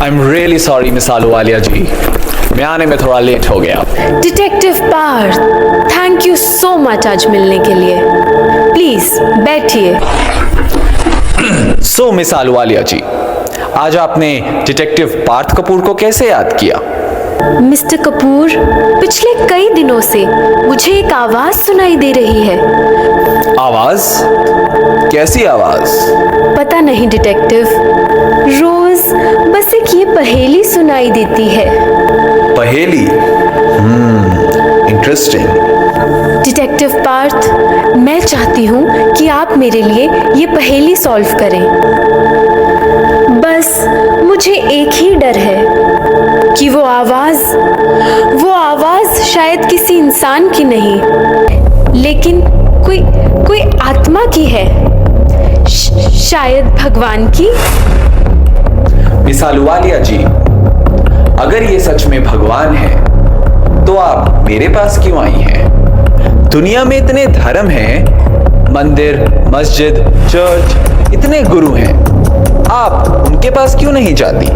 I am really sorry miss Ahluwalia ji, मैं आने में थोड़ा लेट हो गया। Detective Parth, thank you so much आज मिलने के लिए। प्लीज बैठिए। सो मिस आलूवालिया जी, आज आपने डिटेक्टिव पार्थ कपूर को कैसे याद किया? मिस्टर कपूर, पिछले कई दिनों से मुझे एक आवाज सुनाई दे रही है। आवाज? कैसी आवाज? पता नहीं डिटेक्टिव, रोज बस एक ये पहेली सुनाई देती है। पहेली? इंटरेस्टिंग। डिटेक्टिव पार्थ, मैं चाहती हूँ कि आप मेरे लिए ये पहेली सॉल्व करें। बस मुझे एक ही डर है कि वो आवाज शायद किसी इंसान की नहीं, लेकिन कोई आत्मा की है, शायद भगवान की। मिस आलूवालिया जी, अगर ये सच में भगवान है तो आप मेरे पास क्यों आई हैं? दुनिया में इतने धर्म हैं, मंदिर, मस्जिद, चर्च, इतने गुरु हैं, आप उनके पास क्यों नहीं जाती?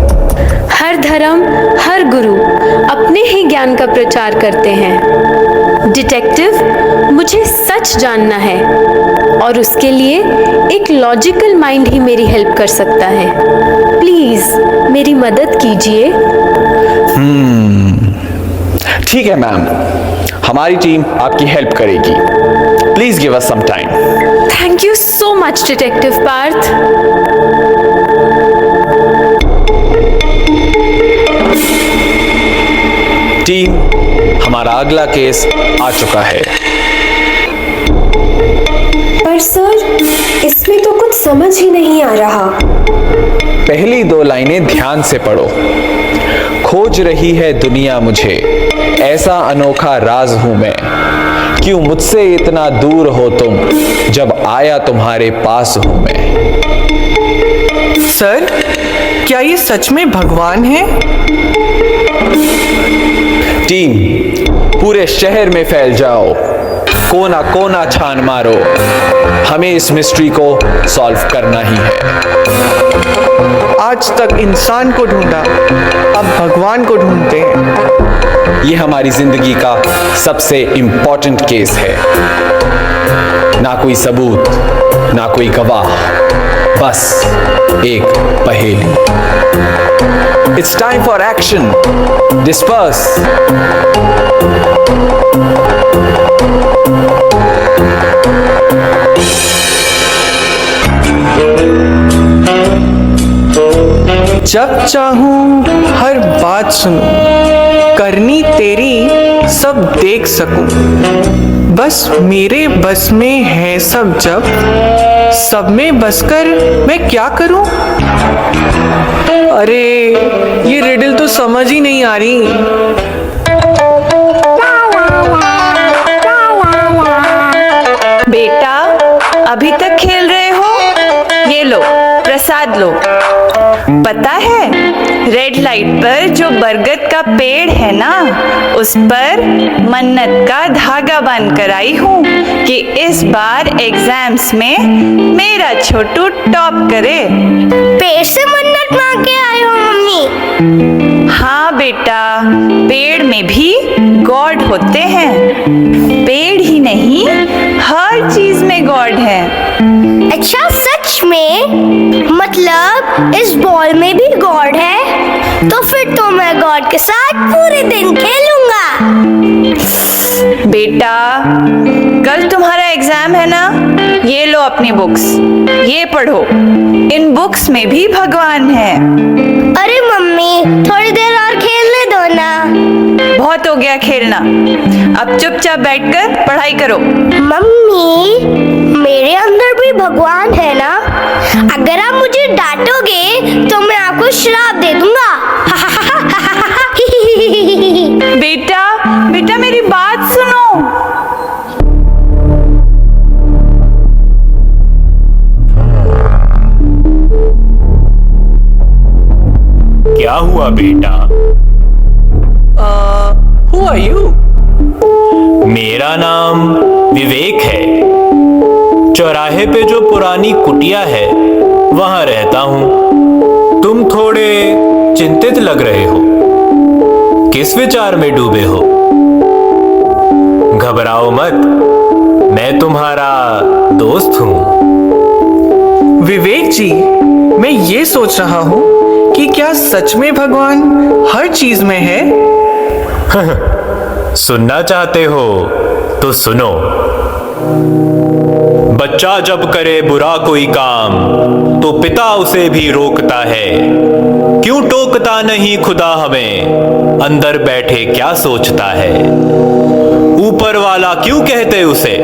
हर धर्म, हर गुरु अपने ही ज्ञान का प्रचार करते हैं। डिटेक्टिव, मुझे सच जानना है और उसके लिए एक लॉजिकल माइंड ही मेरी हेल्प कर सकता है। प्लीज मेरी मदद कीजिए। ठीक है मैम, हमारी टीम आपकी हेल्प करेगी। Please give us some time. Thank you so much detective Parth. Team, हमारा अगला केस आ चुका है। पर सर, इसमें तो कुछ समझ ही नहीं आ रहा। पहली 2 लाइनें ध्यान से पढ़ो। खोज रही है दुनिया मुझे, ऐसा अनोखा राज हूं मैं, क्यों मुझसे इतना दूर हो तुम, जब आया तुम्हारे पास हूं मैं। सर, क्या ये सच में भगवान है? टीम, पूरे शहर में फैल जाओ, कोना कोना छान मारो, हमें इस मिस्ट्री को सॉल्व करना ही है। आज तक इंसान को ढूंढा, अब भगवान को ढूंढते हैं। ये हमारी जिंदगी का सबसे इंपॉर्टेंट केस है। ना कोई सबूत, ना कोई गवाह, बस एक पहेली। It's time for action, disperse. जब चाहूं हर बात सुनूं, करनी तेरी सब देख सकूं, बस मेरे बस में है सब, जब सब में बसकर मैं क्या करूं? अरे ये रिडल तो समझ ही नहीं आ रही। बेटा, अभी तक खेल रहे हो? ये लो प्रसाद लो। पता है, रेड लाइट पर जो बरगद का पेड़ है ना, उस पर मन्नत का धागा बांध कर आई हूँ कि इस बार एग्जाम्स में मेरा छोटू टॉप करे। पेड़ से मन्नत मांग के आए हो मम्मी? हाँ बेटा, पेड़ में भी गॉड होते हैं। पेड़ ही नहीं, हर चीज में गॉड है। अच्छा, सच में? मतलब इस बॉल में भी गॉड है? तो फिर तो मैं गॉड के साथ पूरे दिन खेलूंगा। बेटा, कल तुम्हारा एग्जाम है ना, ये लो अपनी बुक्स, ये पढ़ो। इन बुक्स में भी भगवान है। अरे मम्मी, थोड़ी देर और खेलने दो ना। बहुत हो गया खेलना, अब चुपचाप बैठकर पढ़ाई करो। मम्मी, मेरे अंदर भी भगवान है ना? अगर आप मुझे डांटोगे तो मैं आपको श्राप दे दूंगा। बेटा, बेटा मेरी बात सुनो। क्या हुआ बेटा? Who are you? मेरा नाम विवेक है। चौराहे पे जो पुरानी कुटिया है वहां रहता हूं। तुम थोड़े चिंतित किस विचार में डूबे हो? घबराओ मत, मैं तुम्हारा दोस्त हूं। विवेक जी, मैं ये सोच रहा हूँ कि क्या सच में भगवान हर चीज में है? सुनना चाहते हो तो सुनो। बच्चा जब करे बुरा कोई काम तो पिता उसे भी रोकता है। क्यों टोकता नहीं खुदा हमें, अंदर बैठे क्या सोचता है। ऊपर वाला क्यों कहते उसे,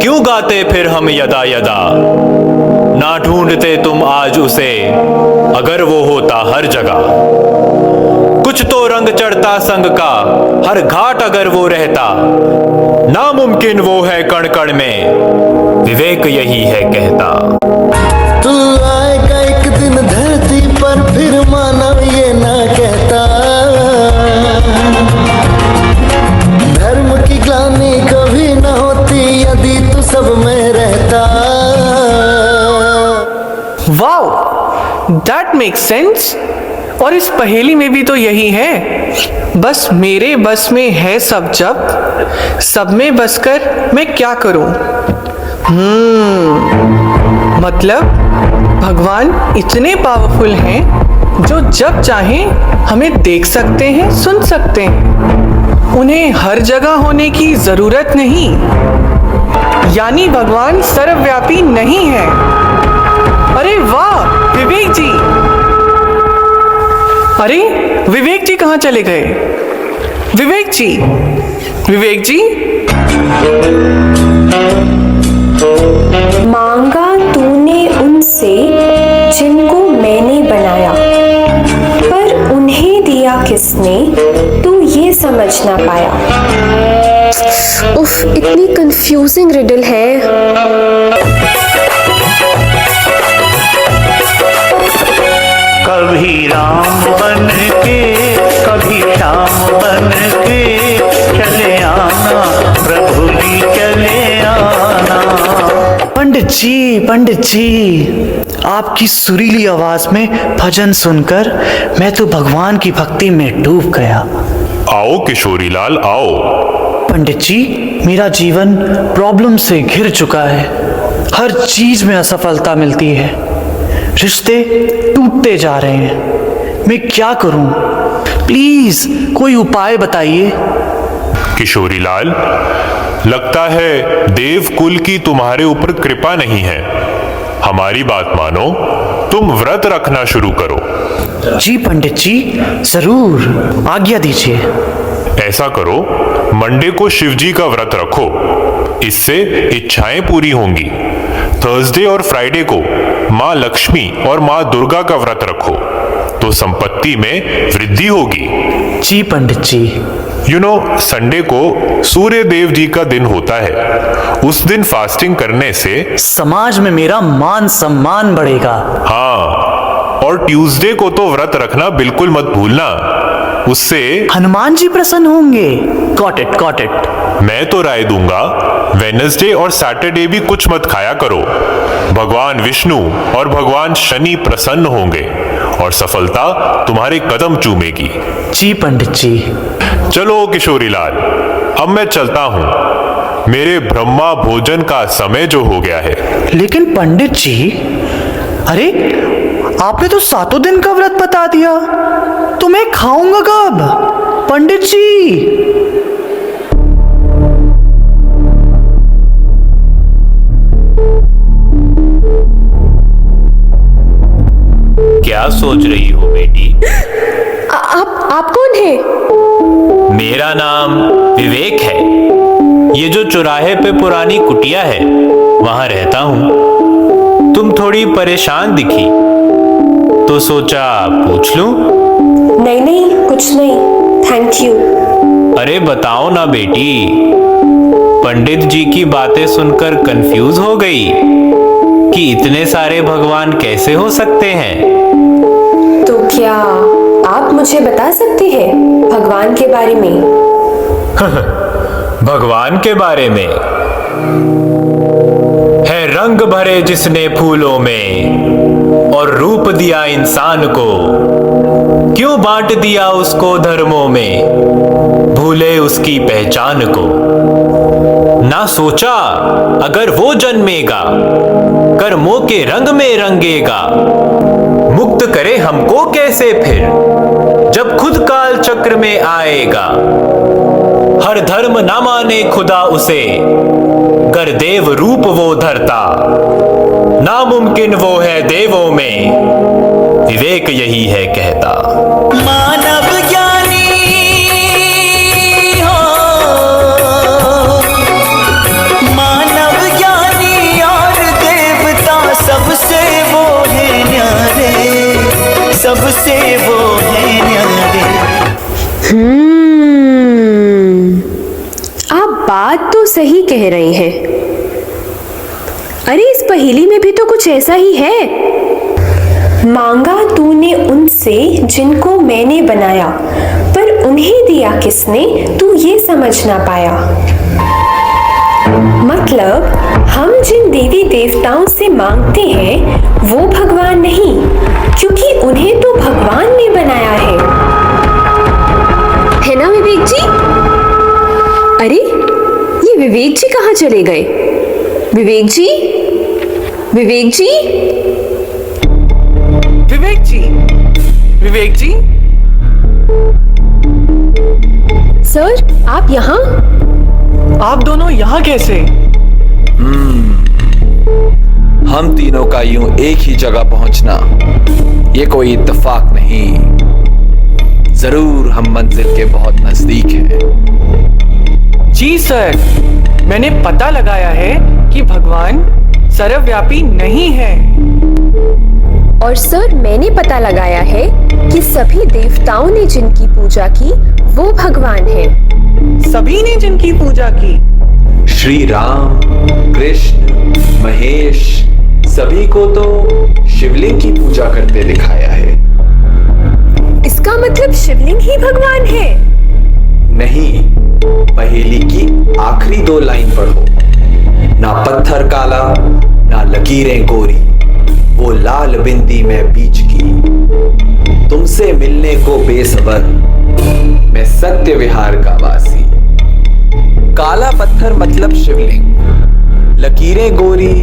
क्यों गाते फिर हम यदा यदा। ना ढूंढते तुम आज उसे, अगर वो होता हर जगह। कुछ तो रंग चढ़ता संग का, हर घाट अगर वो रहता। नामुमकिन वो है कण कण में, विवेक यही है कहता। तू आएगा एक दिन धरती पर, फिर मानव ये ना कहता। धर्म की ग्लानि कभी न होती यदि तू सब में रहता। Wow, that makes sense. और इस पहेली में भी तो यही है, बस मेरे बस में है सब जब, सब में बस कर मैं क्या करूं। मतलब भगवान इतने पावरफुल हैं जो जब चाहें हमें देख सकते हैं, सुन सकते हैं। उन्हें हर जगह होने की जरूरत नहीं, यानी भगवान सर्वव्यापी नहीं है। अरे वाह विवेक जी! अरे विवेक जी कहाँ चले गए? विवेक जी, विवेक जी! मांगा तूने उनसे जिनको मैंने बनाया, पर उन्हें दिया किसने तू ये समझ ना पाया। उफ, इतनी कंफ्यूजिंग रिडल है। कभी राम बन के कभी श्याम बन के चले आना, प्रभु जी चले आना। पंडित जी, आपकी सुरीली आवाज में भजन सुनकर मैं तो भगवान की भक्ति में डूब गया। आओ किशोरीलाल आओ। पंडित जी, मेरा जीवन प्रॉब्लम से घिर चुका है। हर चीज में असफलता मिलती है, रिश्ते टूटते जा रहे हैं। मैं क्या करूं? प्लीज कोई उपाय बताइए। किशोरीलाल, लगता है देव कुल की तुम्हारे ऊपर कृपा नहीं है। हमारी बात मानो, तुम व्रत रखना शुरू करो। जी पंडित जी, जरूर, आज्ञा दीजिए। ऐसा करो, मंडे को शिव जी का व्रत रखो, इससे इच्छाएं पूरी होंगी। थर्सडे और फ्राइडे को माँ लक्ष्मी और माँ दुर्गा का व्रत रखो, तो संपत्ति में वृद्धि होगी। जी पंडित जी। संडे को सूर्य देव जी का दिन होता है। उस दिन फास्टिंग करने से समाज में मेरा मान सम्मान बढ़ेगा। हाँ, और ट्यूसडे को तो व्रत रखना बिल्कुल मत भूलना, उससे हनुमान जी प्रसन्न होंगे। Got it. मैं तो राय दूंगा वेडनेसडे और सैटरडे भी कुछ मत खाया करो। भगवान विष्णु और भगवान शनि प्रसन्न होंगे और सफलता तुम्हारे कदम चूमेगी। जी पंडित जी। चलो किशोरीलाल, अब मैं चलता हूँ, मेरे ब्रह्मा भोजन का समय जो हो गया है। लेकिन पंडित जी, अरे आपने तो 7 दिन का व्रत बता दिया, तो मैं खाऊंगा कब? पंडित जी। क्या सोच रही हो बेटी? आप कौन है? मेरा नाम विवेक है। ये जो चौराहे पे पुरानी कुटिया है, वहां रहता हूं। तुम थोड़ी परेशान दिखी तो सोचा पूछ लूं। नहीं, कुछ नहीं, थैंक यू। अरे बताओ ना बेटी, पंडित जी की बातें सुनकर कंफ्यूज हो गई कि इतने सारे भगवान कैसे हो सकते हैं। तो क्या आप मुझे बता सकते हैं भगवान के बारे में? भगवान के बारे में है रंग भरे जिसने फूलों में और रूप दिया इंसान को, क्यों बांट दिया उसको धर्मों में, भूले उसकी पहचान को। ना सोचा अगर वो जन्मेगा, कर्मों के रंग में रंगेगा, मुक्त करे हमको कैसे फिर, जब खुद काल चक्र में आएगा। हर धर्म ना माने खुदा उसे, गर देव रूप वो धरता, नामुमकिन वो है देवों में, विवेक यही है कहता। मानव ज्ञानी हो, मानव ज्ञानी और देवता सबसे वो है न्यारे, सबसे वो है न्यारे। आप बात तो सही कह रही हैं। अरे इस पहेली में भी तो कुछ ऐसा ही है। मांगा तूने उनसे जिनको मैंने बनाया, पर उन्हें दिया किसने तू ये समझ ना पाया। मतलब हम जिन देवी देवताओं से मांगते हैं वो भगवान नहीं, क्योंकि उन्हें तो भगवान ने बनाया है ना विवेक जी? अरे ये विवेक जी कहाँ चले गए? विवेक जी, विवेक जी, विवेक जी, विवेक जी। सर आप यहाँ? आप दोनों यहाँ कैसे? हम तीनों का यूं एक ही जगह पहुंचना ये कोई इत्तेफाक नहीं, जरूर हम मंजिल के बहुत नजदीक हैं। जी सर, मैंने पता लगाया है कि भगवान सर्वव्यापी नहीं है। और सर मैंने पता लगाया है कि सभी देवताओं ने जिनकी पूजा की वो भगवान है। सभी ने जिनकी पूजा की? श्री राम, कृष्ण, महेश, सभी को तो शिवलिंग की पूजा करते दिखाया है। इसका मतलब शिवलिंग ही भगवान है? नहीं, पहेली की आखिरी दो लाइन पढ़ो। ना पत्थर काला, ना लकीरें गोरी, वो लाल बिंदी में बीच की, तुमसे मिलने को बेसबर, मैं सत्य विहार का वासी। काला पत्थर मतलब शिवलिंग, लकीरें गोरी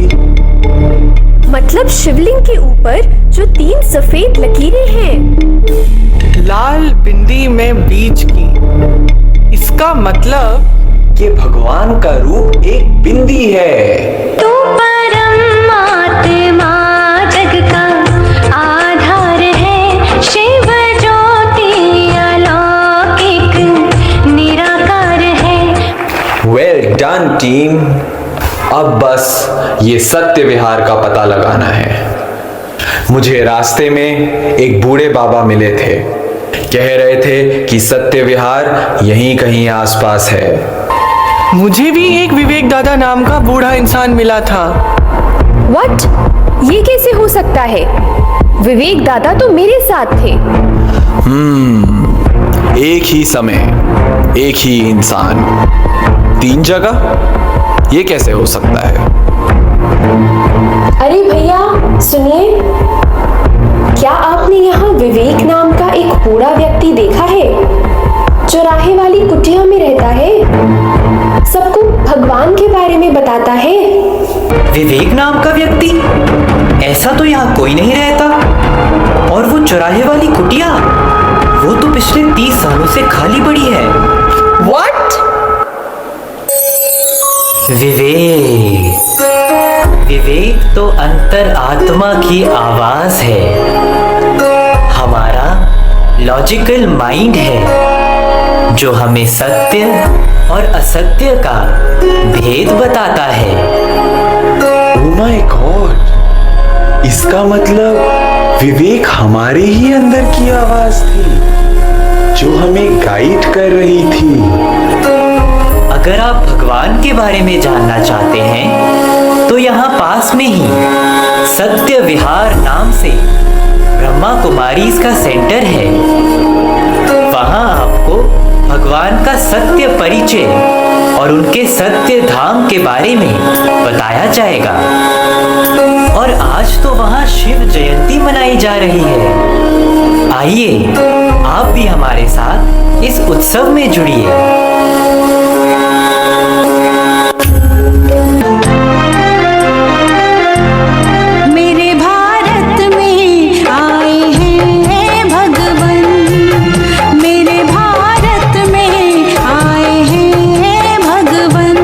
मतलब शिवलिंग के ऊपर जो 3 सफेद लकीरें हैं। लाल बिंदी में बीच की, इसका मतलब कि भगवान का रूप एक बिंदी है। तू परमात्मा जग का आधार है, शिव ज्योति अलौकिक निराकार है। वेल डन टीम, अब बस ये सत्य विहार का पता लगाना है। मुझे रास्ते में एक बूढ़े बाबा मिले थे, कह रहे थे कि सत्य विहार यहीं कहीं आसपास है। मुझे भी एक विवेक दादा नाम का बूढ़ा इंसान मिला था। व्हाट? ये कैसे हो सकता है? विवेक दादा तो मेरे साथ थे। एक ही समय, एक ही इंसान, 3 जगह, ये कैसे हो सकता है? अरे भैया सुनिए, क्या आपने यहाँ विवेक नाम का एक बूढ़ा व्यक्ति देखा है? चौराहे वाली कुटिया में रहता है, सबको भगवान के बारे में बताता है। विवेक नाम का व्यक्ति? ऐसा तो यहाँ कोई नहीं रहता। और वो चौराहे वाली कुटिया, वो तो पिछले 30 सालों से खाली पड़ी है। What? विवेक तो अंतर आत्मा की आवाज है, हमारा लॉजिकल माइंड है, जो हमें सत्य और असत्य का भेद बताता है। ओह माय गॉड, इसका मतलब विवेक हमारे ही अंदर की आवाज थी, जो हमें गाइड कर रही थी। अगर आप भगवान के बारे में जानना चाहते हैं तो यहाँ पास में ही सत्य विहार नाम से ब्रह्मा कुमारी इसका सेंटर है। वहाँ आपको भगवान का सत्य परिचय और उनके सत्य धाम के बारे में बताया जाएगा। और आज तो वहाँ शिव जयंती मनाई जा रही है। आइए आप भी हमारे साथ इस उत्सव में जुड़िए। मेरे भारत में आए हैं भगवन, मेरे भारत में आए हैं भगवन।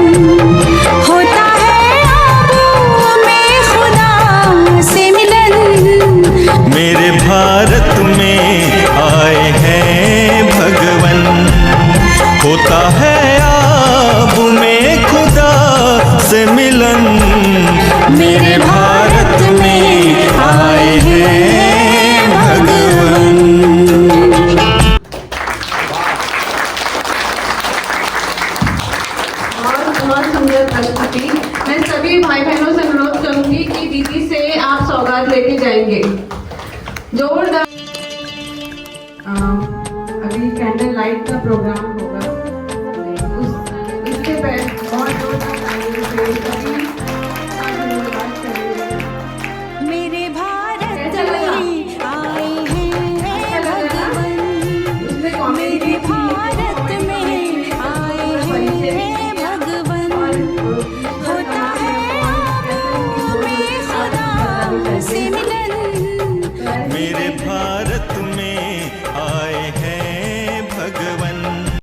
होता है आबू में खुदा से मिलन, मेरे भारत में आए हैं भगवन। होता है आब में खुदा से मिलन, मेरे भारत में आए हैं भगवन। बहुत सुंदर प्रस्तुति। मैं सभी भाई बहनों से अनुरोध करूंगी कि दीदी से आप सौगात लेके जाएंगे। जोरदार। अभी कैंडल लाइट का प्रोग्राम हो